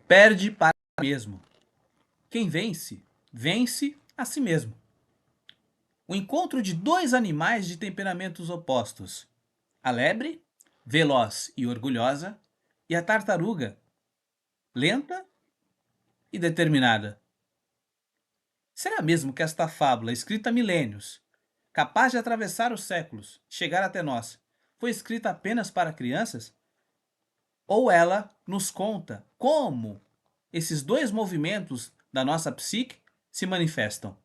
perde para si mesmo. Quem vence, vence a si mesmo. O encontro de dois animais de temperamentos opostos. A lebre, veloz e orgulhosa, e a tartaruga, lenta e determinada. Será mesmo que esta fábula, escrita há milênios, capaz de atravessar os séculos, chegar até nós, foi escrita apenas para crianças? Ou ela nos conta como esses dois movimentos da nossa psique se manifestam?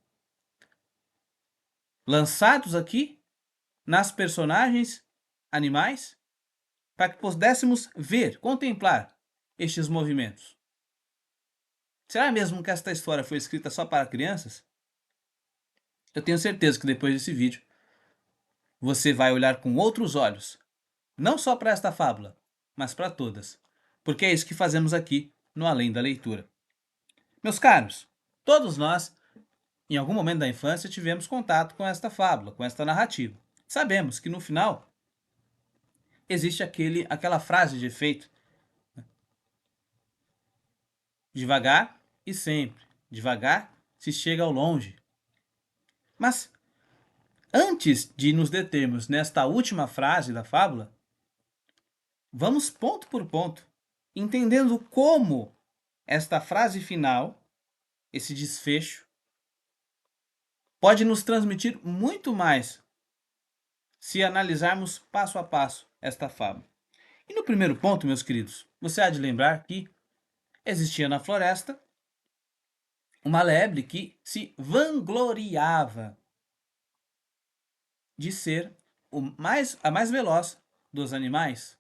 Lançados aqui nas personagens animais, para que pudéssemos ver, contemplar estes movimentos. Será mesmo que esta história foi escrita só para crianças? Eu tenho certeza que depois desse vídeo você vai olhar com outros olhos, não só para esta fábula, mas para todas, porque é isso que fazemos aqui no Além da Leitura. Meus caros, todos nós, em algum momento da infância, tivemos contato com esta fábula, com esta narrativa. Sabemos que no final existe aquela frase de efeito: devagar e sempre, devagar se chega ao longe. Mas antes de nos determos nesta última frase da fábula, vamos ponto por ponto, entendendo como esta frase final, esse desfecho, pode nos transmitir muito mais se analisarmos passo a passo esta fábula. E no primeiro ponto, meus queridos, você há de lembrar que existia na floresta uma lebre que se vangloriava de ser a mais veloz dos animais.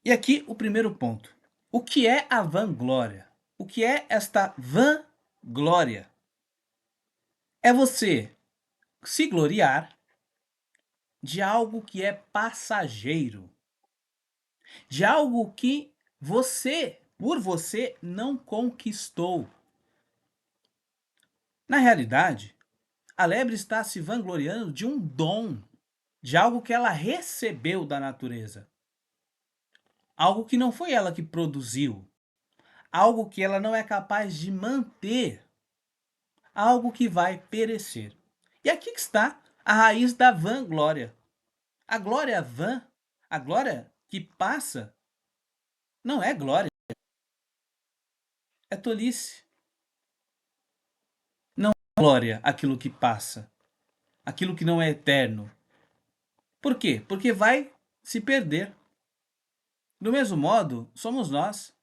E aqui o primeiro ponto. O que é a vanglória? O que é esta vanglória? É você se gloriar de algo que é passageiro, de algo que você, por você, não conquistou. Na realidade, a lebre está se vangloriando de um dom, de algo que ela recebeu da natureza. Algo que não foi ela que produziu, algo que ela não é capaz de manter, algo que vai perecer. E aqui que está a raiz da vanglória. A glória vã, a glória que passa, não é glória, é tolice. Não é glória aquilo que passa, aquilo que não é eterno. Por quê? Porque vai se perder. Do mesmo modo, somos nós.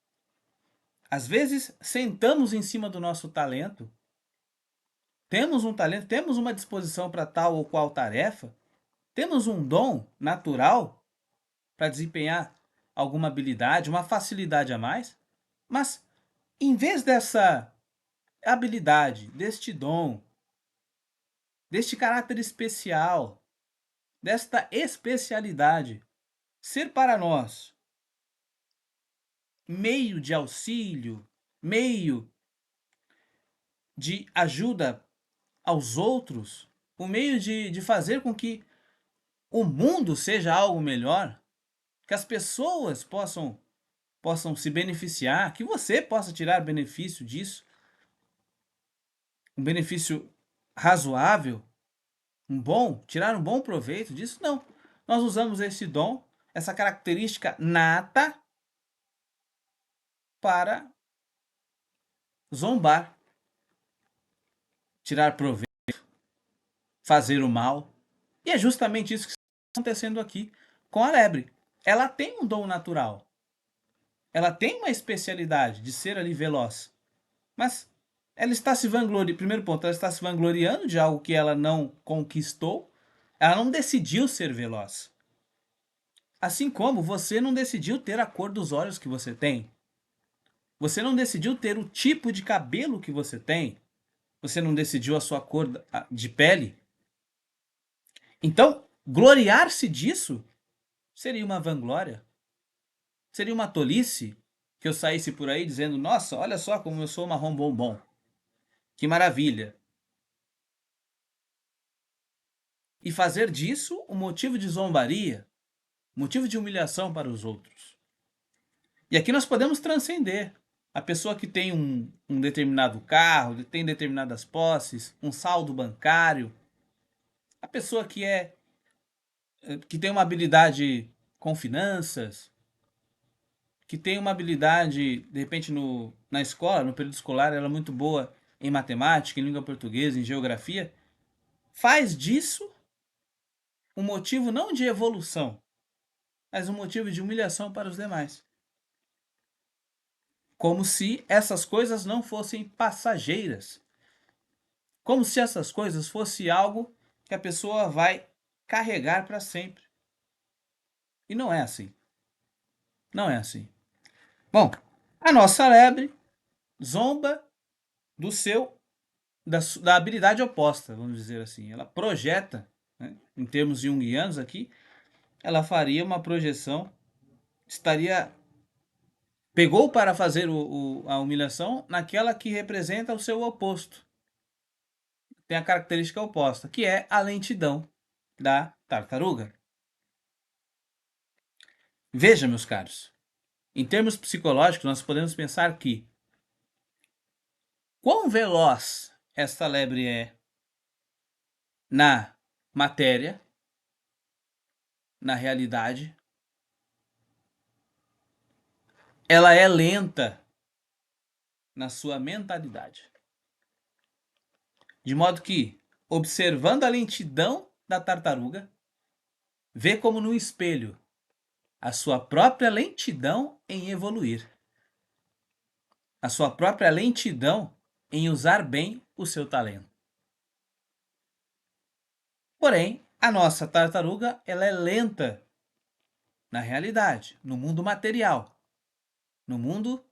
Às vezes, sentamos em cima do nosso talento, temos um talento, temos uma disposição para tal ou qual tarefa, temos um dom natural para desempenhar alguma habilidade, uma facilidade a mais, mas em vez dessa habilidade, deste dom, deste caráter especial, desta especialidade, ser para nós meio de auxílio, meio de ajuda aos outros, o meio de fazer com que o mundo seja algo melhor, que as pessoas possam se beneficiar, que você possa tirar benefício disso, um benefício razoável, tirar um bom proveito disso, não. Nós usamos esse dom, essa característica nata, para zombar, tirar proveito, fazer o mal. E é justamente isso que está acontecendo aqui com a lebre. Ela tem um dom natural. Ela tem uma especialidade de ser ali veloz. Mas ela está se vangloriando, primeiro ponto, ela está se vangloriando de algo que ela não conquistou. Ela não decidiu ser veloz. Assim como você não decidiu ter a cor dos olhos que você tem. Você não decidiu ter o tipo de cabelo que você tem. Você não decidiu a sua cor de pele. Então, gloriar-se disso seria uma vanglória. Seria uma tolice que eu saísse por aí dizendo: nossa, olha só como eu sou marrom bombom. Que maravilha. E fazer disso um motivo de zombaria, motivo de humilhação para os outros. E aqui nós podemos transcender. A pessoa que tem um determinado carro, tem determinadas posses, um saldo bancário, a pessoa que tem uma habilidade com finanças, que tem uma habilidade, de repente, na escola, no período escolar, ela é muito boa em matemática, em língua portuguesa, em geografia, faz disso um motivo não de evolução, mas um motivo de humilhação para os demais. Como se essas coisas não fossem passageiras. Como se essas coisas fossem algo que a pessoa vai carregar para sempre. E não é assim. Não é assim. Bom, a nossa lebre zomba do seu da habilidade oposta, vamos dizer assim. Ela projeta, né, em termos junguianos aqui, ela faria uma projeção, estaria pegou para fazer a humilhação naquela que representa o seu oposto. Tem a característica oposta, que é a lentidão da tartaruga. Veja, meus caros, em termos psicológicos, nós podemos pensar que quão veloz esta lebre é na matéria, na realidade, ela é lenta na sua mentalidade. De modo que, observando a lentidão da tartaruga, vê como no espelho a sua própria lentidão em evoluir, a sua própria lentidão em usar bem o seu talento. Porém, a nossa tartaruga, ela é lenta na realidade, no mundo material, no mundo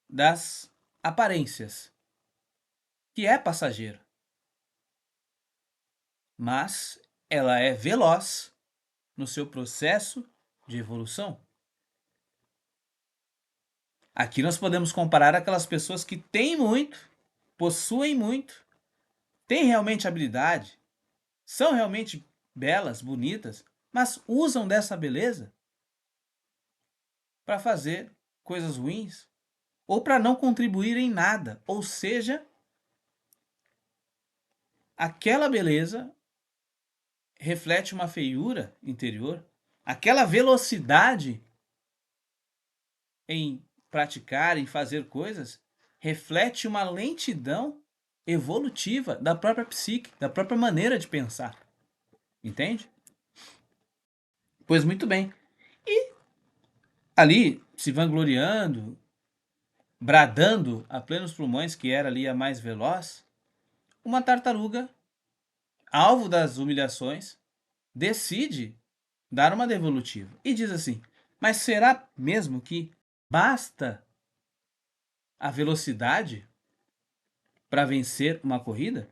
das aparências, que é passageiro. Mas ela é veloz no seu processo de evolução. Aqui nós podemos comparar aquelas pessoas que têm muito, possuem muito, têm realmente habilidade, são realmente belas, bonitas, mas usam dessa beleza para fazer coisas ruins ou para não contribuir em nada. Ou seja, aquela beleza reflete uma feiura interior, aquela velocidade em praticar, em fazer coisas, reflete uma lentidão evolutiva da própria psique, da própria maneira de pensar. Entende? Pois muito bem. E ali, se vangloriando, bradando a plenos pulmões que era ali a mais veloz, uma tartaruga, alvo das humilhações, decide dar uma devolutiva e diz assim: mas será mesmo que basta a velocidade para vencer uma corrida?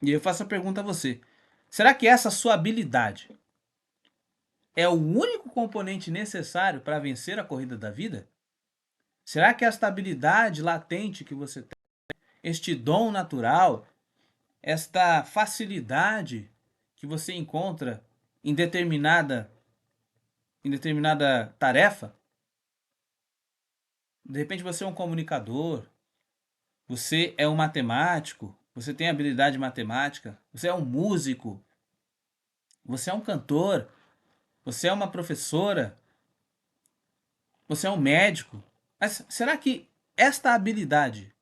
E eu faço a pergunta a você: será que essa sua habilidade é o único componente necessário para vencer a corrida da vida? Será que esta habilidade latente que você tem, este dom natural, esta facilidade que você encontra em determinada tarefa, de repente você é um comunicador, você é um matemático, você tem habilidade matemática, você é um músico, você é um cantor, você é uma professora, você é um médico. Mas será que esta habilidade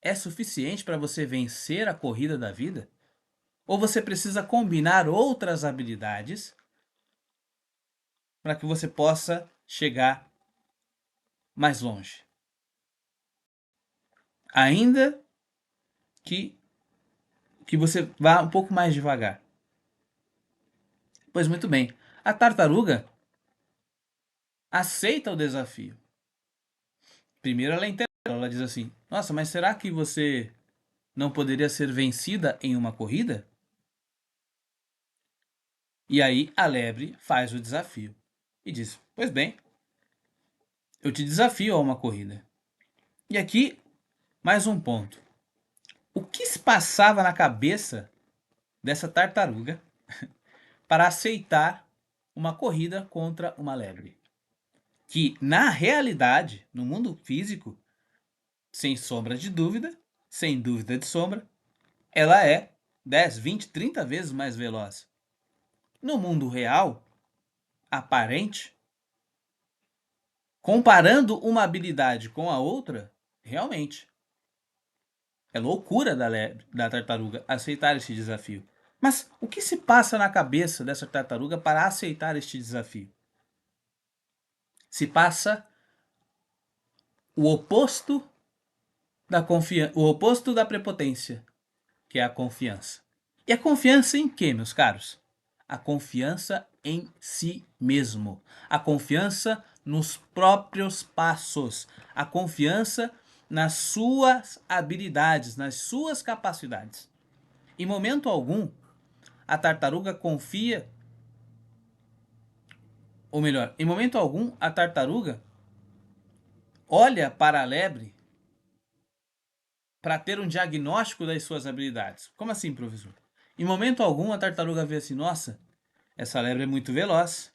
é suficiente para você vencer a corrida da vida? Ou você precisa combinar outras habilidades para que você possa chegar mais longe? Ainda que, que você vá um pouco mais devagar. Pois muito bem, a tartaruga aceita o desafio. Primeiro ela interroga, ela diz assim: nossa, mas será que você não poderia ser vencida em uma corrida? E aí a lebre faz o desafio e diz: pois bem, eu te desafio a uma corrida. E aqui, mais um ponto. O que se passava na cabeça dessa tartaruga para aceitar uma corrida contra uma lebre. Que, na realidade, no mundo físico, sem sombra de dúvida, sem dúvida de sombra, ela é 10, 20, 30 vezes mais veloz. No mundo real, aparente, comparando uma habilidade com a outra, realmente, é loucura da tartaruga aceitar este desafio. Mas o que se passa na cabeça dessa tartaruga para aceitar este desafio? Se passa o oposto o oposto da prepotência, que é a confiança. E a confiança em quê, meus caros? A confiança em si mesmo. A confiança nos próprios passos. A confiança nas suas habilidades, nas suas capacidades. Em momento algum, a tartaruga confia, ou melhor, em momento algum, a tartaruga olha para a lebre para ter um diagnóstico das suas habilidades. Como assim, professor? Em momento algum, a tartaruga vê assim: nossa, essa lebre é muito veloz,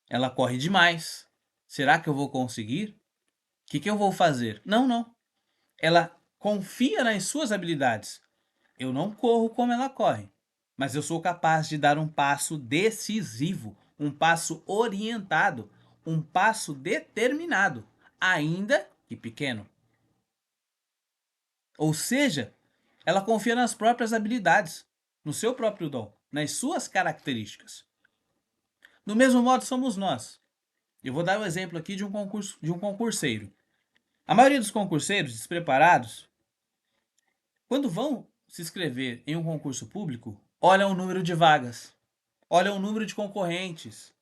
ela corre demais. Será que eu vou conseguir? O que eu vou fazer? Não, não. Ela confia nas suas habilidades. Eu não corro como ela corre, mas eu sou capaz de dar um passo decisivo, um passo orientado, um passo determinado, ainda que pequeno. Ou seja, ela confia nas próprias habilidades, no seu próprio dom, nas suas características. Do mesmo modo somos nós. Eu vou dar um exemplo aqui de um concurseiro. A maioria dos concurseiros despreparados, quando vão se inscrever em um concurso público, olham o número de vagas, olham o número de concorrentes,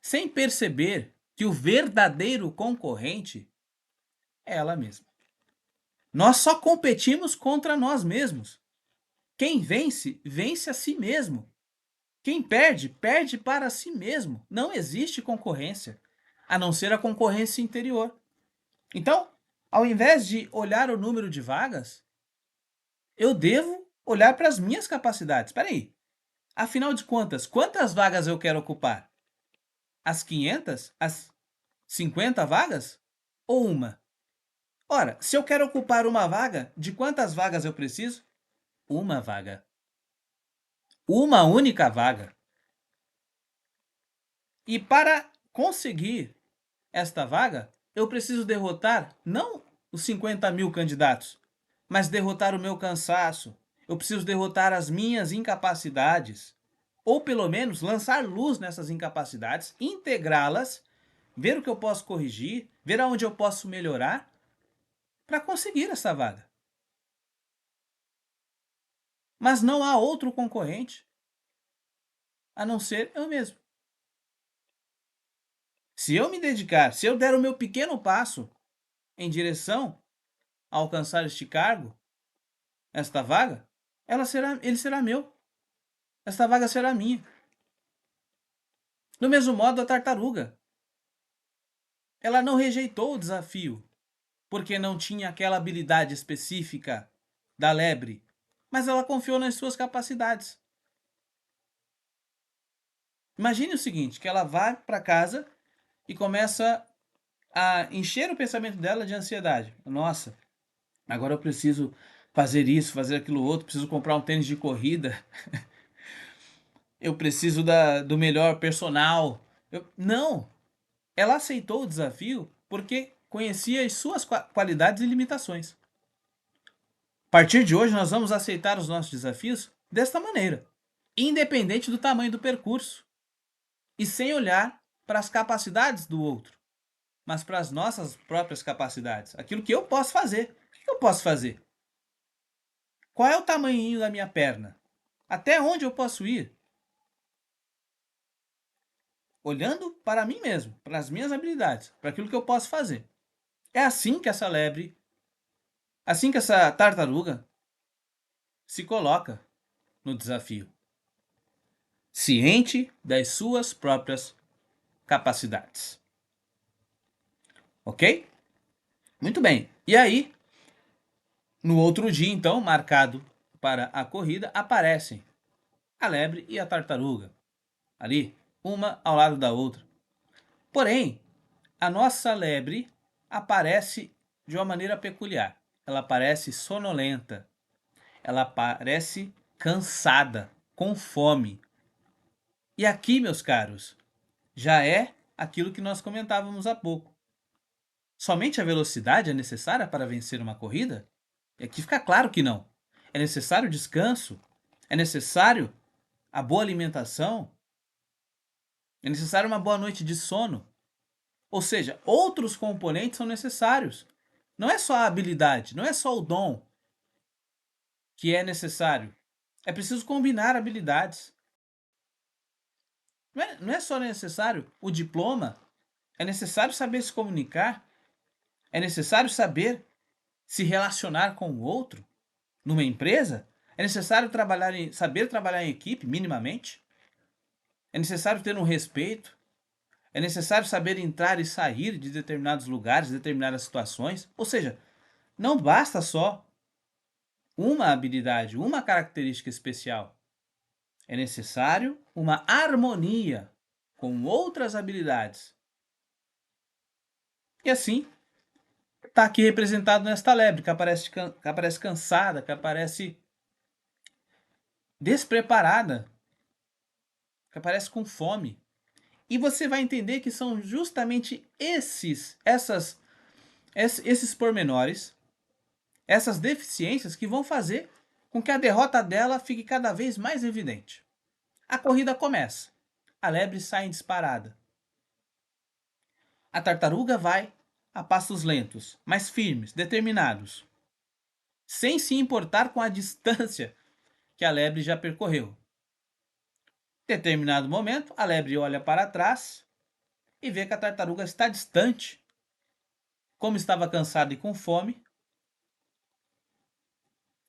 sem perceber que o verdadeiro concorrente é ela mesma. Nós só competimos contra nós mesmos. Quem vence, vence a si mesmo. Quem perde, perde para si mesmo. Não existe concorrência, a não ser a concorrência interior. Então, ao invés de olhar o número de vagas, eu devo olhar para as minhas capacidades. Espera aí. Afinal de contas, quantas vagas eu quero ocupar? As 500? As 50 vagas? Ou uma? Ora, se eu quero ocupar uma vaga, de quantas vagas eu preciso? Uma vaga. Uma única vaga. E para conseguir esta vaga, eu preciso derrotar não os 50 mil candidatos, mas derrotar o meu cansaço. Eu preciso derrotar as minhas incapacidades. Ou pelo menos lançar luz nessas incapacidades, integrá-las, ver o que eu posso corrigir, ver aonde eu posso melhorar para conseguir essa vaga. Mas não há outro concorrente a não ser eu mesmo. Se eu me dedicar, se eu der o meu pequeno passo em direção a alcançar este cargo, esta vaga, ele será meu. Esta vaga será minha. Do mesmo modo, a tartaruga. Ela não rejeitou o desafio porque não tinha aquela habilidade específica da lebre, mas ela confiou nas suas capacidades. Imagine o seguinte, que ela vai para casa e começa a encher o pensamento dela de ansiedade. Nossa, agora eu preciso fazer isso, fazer aquilo outro, preciso comprar um tênis de corrida, eu preciso do melhor personal. Não! Ela aceitou o desafio porque conhecia as suas qualidades e limitações. A partir de hoje, nós vamos aceitar os nossos desafios desta maneira, independente do tamanho do percurso e sem olhar para as capacidades do outro, mas para as nossas próprias capacidades. Aquilo que eu posso fazer. O que eu posso fazer? Qual é o tamanhinho da minha perna? Até onde eu posso ir? Olhando para mim mesmo, para as minhas habilidades, para aquilo que eu posso fazer. É assim que essa lebre, assim que essa tartaruga se coloca no desafio, ciente das suas próprias capacidades. Ok? Muito bem. E aí, no outro dia, então, marcado para a corrida, aparecem a lebre e a tartaruga. ali, uma ao lado da outra. Porém, a nossa lebre aparece de uma maneira peculiar. Ela parece sonolenta, ela parece cansada, com fome. E aqui, meus caros, já é aquilo que nós comentávamos há pouco. Somente a velocidade é necessária para vencer uma corrida? E aqui fica claro que não. É necessário descanso, é necessário a boa alimentação, é necessário uma boa noite de sono. Ou seja, outros componentes são necessários. Não é só a habilidade, não é só o dom que é necessário. É preciso combinar habilidades. Não é só necessário o diploma, é necessário saber se comunicar, é necessário saber se relacionar com o outro numa empresa, é necessário saber trabalhar em equipe, minimamente, é necessário ter um respeito, é necessário saber entrar e sair de determinados lugares, determinadas situações. Ou seja, não basta só uma habilidade, uma característica especial. É necessário uma harmonia com outras habilidades. E assim, está aqui representado nesta lebre, que aparece cansada, que aparece despreparada, que aparece com fome. E você vai entender que são justamente esses pormenores, essas deficiências que vão fazer com que a derrota dela fique cada vez mais evidente. A corrida começa. A lebre sai disparada. A tartaruga vai a passos lentos, mas firmes, determinados, sem se importar com a distância que a lebre já percorreu. Em determinado momento, a lebre olha para trás e vê que a tartaruga está distante. Como estava cansada e com fome,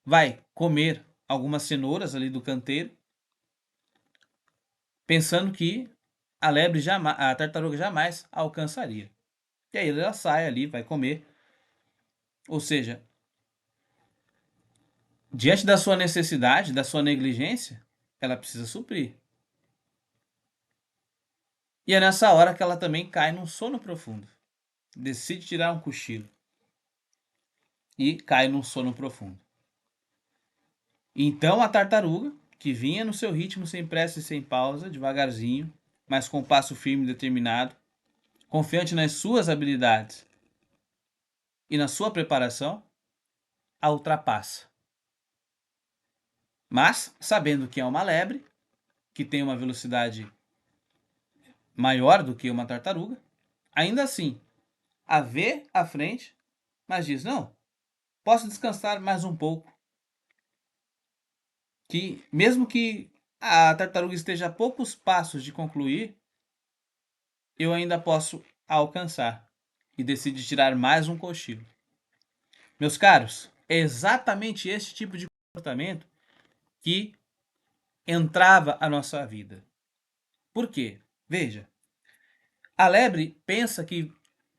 vai comer algumas cenouras ali do canteiro, pensando que a tartaruga jamais a alcançaria. E aí ela sai ali, vai comer. Ou seja, diante da sua necessidade, da sua negligência, ela precisa suprir. E é nessa hora que ela também cai num sono profundo. Decide tirar um cochilo. E cai num sono profundo. Então a tartaruga, que vinha no seu ritmo sem pressa e sem pausa, devagarzinho, mas com passo firme e determinado, confiante nas suas habilidades e na sua preparação, a ultrapassa. Mas, sabendo que é uma lebre, que tem uma velocidade maior do que uma tartaruga, ainda assim, a vê à frente, mas diz: não, posso descansar mais um pouco. Que mesmo que a tartaruga esteja a poucos passos de concluir, eu ainda posso alcançar. E decide tirar mais um cochilo. Meus caros, é exatamente esse tipo de comportamento que entrava a nossa vida. Por quê? Veja, a lebre pensa que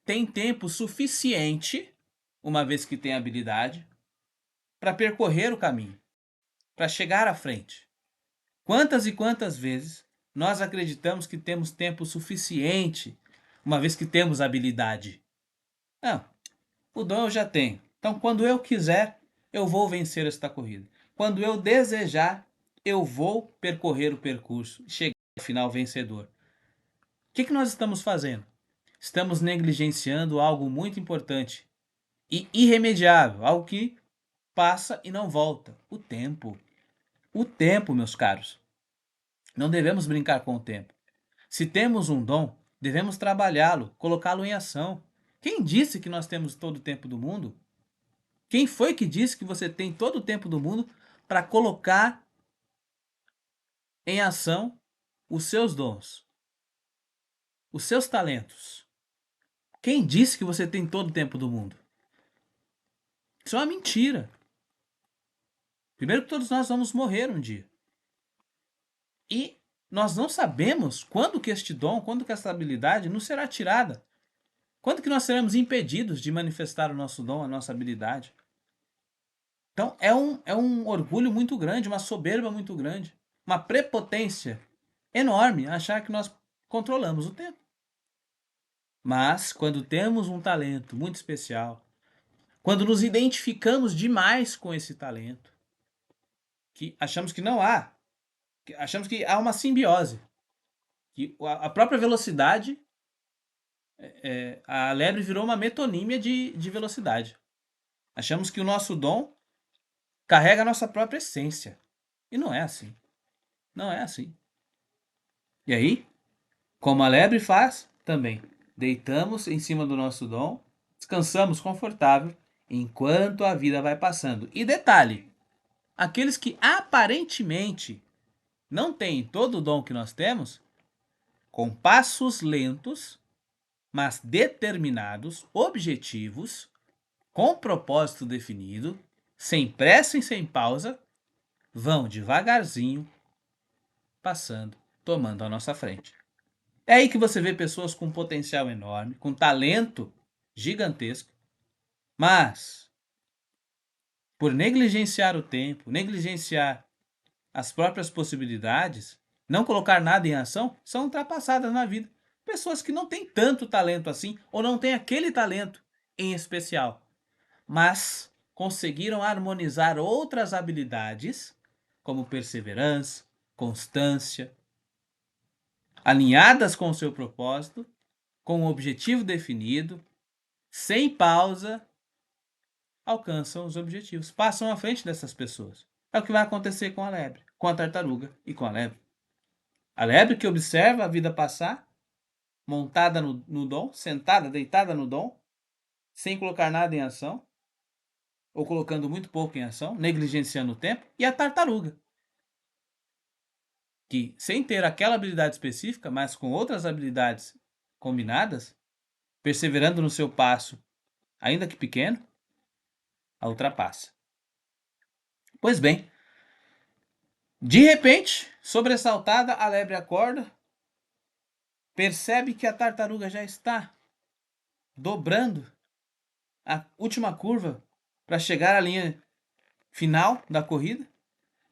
tem tempo suficiente, uma vez que tem habilidade, para percorrer o caminho, para chegar à frente. Quantas e quantas vezes nós acreditamos que temos tempo suficiente, uma vez que temos habilidade? Não, o dom eu já tenho. Então, quando eu quiser, eu vou vencer esta corrida. Quando eu desejar, eu vou percorrer o percurso e chegar ao final vencedor. O que nós estamos fazendo? Estamos negligenciando algo muito importante e irremediável, algo que passa e não volta: o tempo. O tempo, meus caros. Não devemos brincar com o tempo. Se temos um dom, devemos trabalhá-lo, colocá-lo em ação. Quem disse que nós temos todo o tempo do mundo? Quem foi que disse que você tem todo o tempo do mundo para colocar em ação os seus dons, os seus talentos? Quem disse que você tem todo o tempo do mundo? Isso é uma mentira. Primeiro que todos nós vamos morrer um dia. E nós não sabemos quando que este dom, quando que essa habilidade nos será tirada. Quando que nós seremos impedidos de manifestar o nosso dom, a nossa habilidade? Então é um orgulho muito grande, uma soberba muito grande, uma prepotência enorme achar que nós controlamos o tempo. Mas quando temos um talento muito especial, quando nos identificamos demais com esse talento, que achamos que não há, que achamos que há uma simbiose, que a própria velocidade, a lebre virou uma metonímia de velocidade. Achamos que o nosso dom carrega a nossa própria essência. E não é assim. Não é assim. E aí, como a lebre faz, também deitamos em cima do nosso dom, descansamos confortável enquanto a vida vai passando. E detalhe, aqueles que aparentemente não têm todo o dom que nós temos, com passos lentos, mas determinados, objetivos, com propósito definido, sem pressa e sem pausa, vão devagarzinho passando, tomando a nossa frente. É aí que você vê pessoas com potencial enorme, com talento gigantesco, mas por negligenciar o tempo, negligenciar as próprias possibilidades, não colocar nada em ação, são ultrapassadas na vida. Pessoas que não têm tanto talento assim, ou não têm aquele talento em especial, mas conseguiram harmonizar outras habilidades, como perseverança, constância, alinhadas com o seu propósito, com um objetivo definido, sem pausa, alcançam os objetivos, passam à frente dessas pessoas. É o que vai acontecer com a lebre, com a tartaruga e com a lebre. A lebre que observa a vida passar, montada no dom, sentada, deitada no dom, sem colocar nada em ação, ou colocando muito pouco em ação, negligenciando o tempo, e a tartaruga, que sem ter aquela habilidade específica, mas com outras habilidades combinadas, perseverando no seu passo, ainda que pequeno, a ultrapassa. Pois bem, de repente, sobressaltada, a lebre acorda, percebe que a tartaruga já está dobrando a última curva para chegar à linha final da corrida.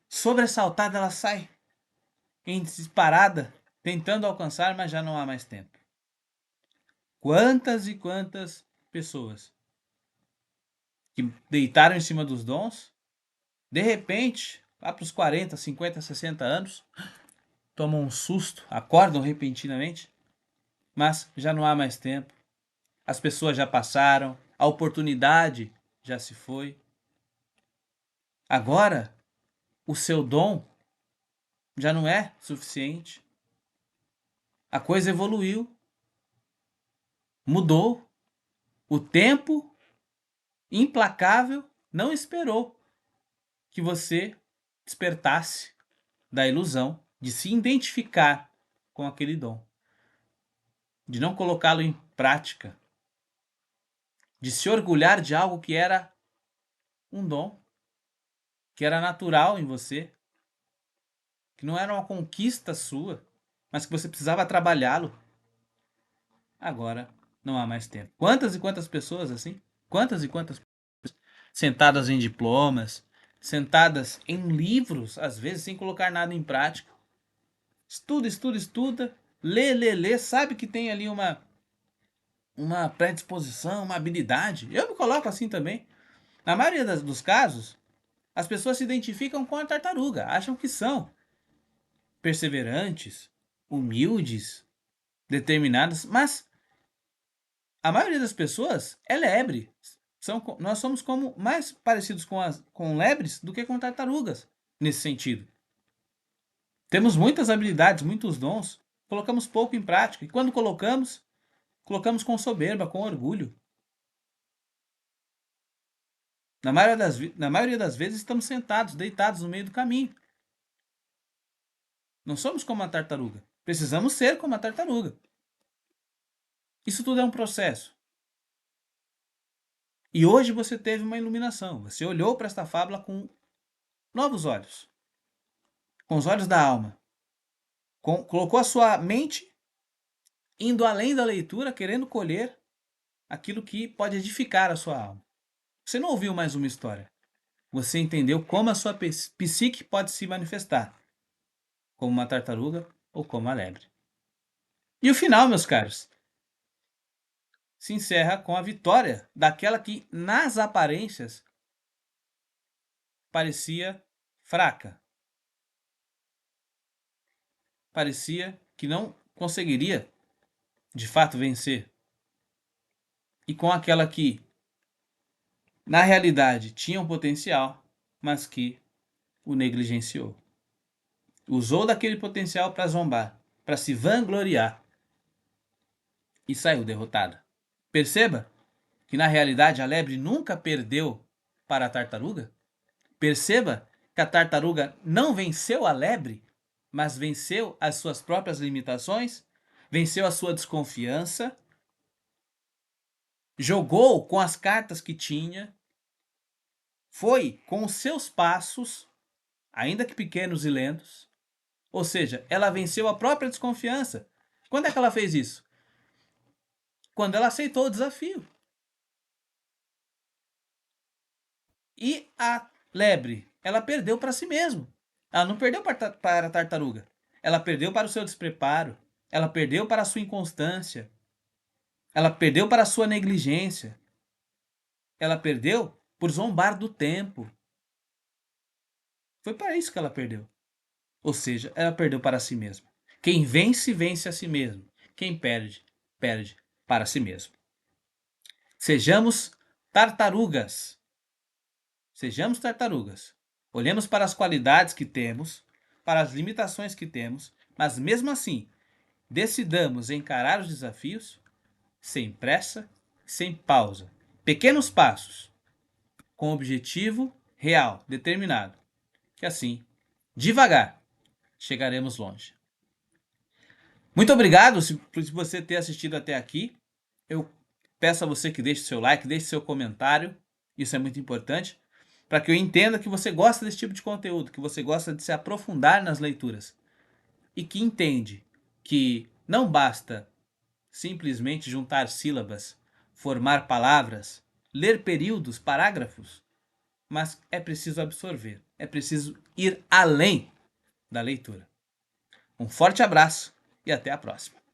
Sobressaltada, ela sai em disparada, tentando alcançar, mas já não há mais tempo. Quantas e quantas pessoas que deitaram em cima dos dons, de repente, lá para os 40, 50, 60 anos, tomam um susto, acordam repentinamente, mas já não há mais tempo. As pessoas já passaram, a oportunidade já se foi. Agora, o seu dom já não é suficiente. A coisa evoluiu, mudou. O tempo implacável não esperou que você despertasse da ilusão de se identificar com aquele dom, de não colocá-lo em prática, de se orgulhar de algo que era um dom, que era natural em você, que não era uma conquista sua, mas que você precisava trabalhá-lo. Agora não há mais tempo. Quantas e quantas pessoas assim? Quantas e quantas pessoas sentadas em diplomas, sentadas em livros, às vezes sem colocar nada em prática. Estuda, estuda, estuda, lê, sabe que tem ali uma predisposição, uma habilidade. Eu me coloco assim também. Na maioria dos casos, as pessoas se identificam com a tartaruga, acham que são perseverantes, humildes, determinadas, mas a maioria das pessoas é lebre. Nós somos como mais parecidos com lebres do que com tartarugas, nesse sentido. Temos muitas habilidades, muitos dons, colocamos pouco em prática. E quando colocamos com soberba, com orgulho. Na maioria das vezes estamos sentados, deitados no meio do caminho. Não somos como a tartaruga. Precisamos ser como a tartaruga. Isso tudo é um processo. E hoje você teve uma iluminação. Você olhou para esta fábula com novos olhos, com os olhos da alma. Colocou a sua mente indo além da leitura, querendo colher aquilo que pode edificar a sua alma. Você não ouviu mais uma história. Você entendeu como a sua psique pode se manifestar, como uma tartaruga ou como a lebre. E o final, meus caros, se encerra com a vitória daquela que, nas aparências, parecia fraca. Parecia que não conseguiria, de fato, vencer. E com aquela que, na realidade, tinha um potencial, mas que o negligenciou. Usou daquele potencial para zombar, para se vangloriar, e saiu derrotada. Perceba que, na realidade, a lebre nunca perdeu para a tartaruga. Perceba que a tartaruga não venceu a lebre, mas venceu as suas próprias limitações, venceu a sua desconfiança, jogou com as cartas que tinha, foi com os seus passos, ainda que pequenos e lentos, ou seja, ela venceu a própria desconfiança. Quando é que ela fez isso? Quando ela aceitou o desafio. E a lebre, ela perdeu para si mesma. Ela não perdeu para a tartaruga. Ela perdeu para o seu despreparo. Ela perdeu para a sua inconstância. Ela perdeu para a sua negligência. Ela perdeu por zombar do tempo. Foi para isso que ela perdeu. Ou seja, ela perdeu para si mesma. Quem vence, vence a si mesmo. Quem perde, perde para si mesmo. Sejamos tartarugas. Sejamos tartarugas. Olhemos para as qualidades que temos, para as limitações que temos, mas mesmo assim, decidamos encarar os desafios sem pressa, sem pausa. Pequenos passos, com objetivo real, determinado. Que assim, devagar, chegaremos longe. Muito obrigado por você ter assistido até aqui. Eu peço a você que deixe seu like, deixe seu comentário. Isso é muito importante, para que eu entenda que você gosta desse tipo de conteúdo, que você gosta de se aprofundar nas leituras e que entende que não basta simplesmente juntar sílabas, formar palavras, ler períodos, parágrafos, mas é preciso absorver, é preciso ir além da leitura. Um forte abraço e até a próxima.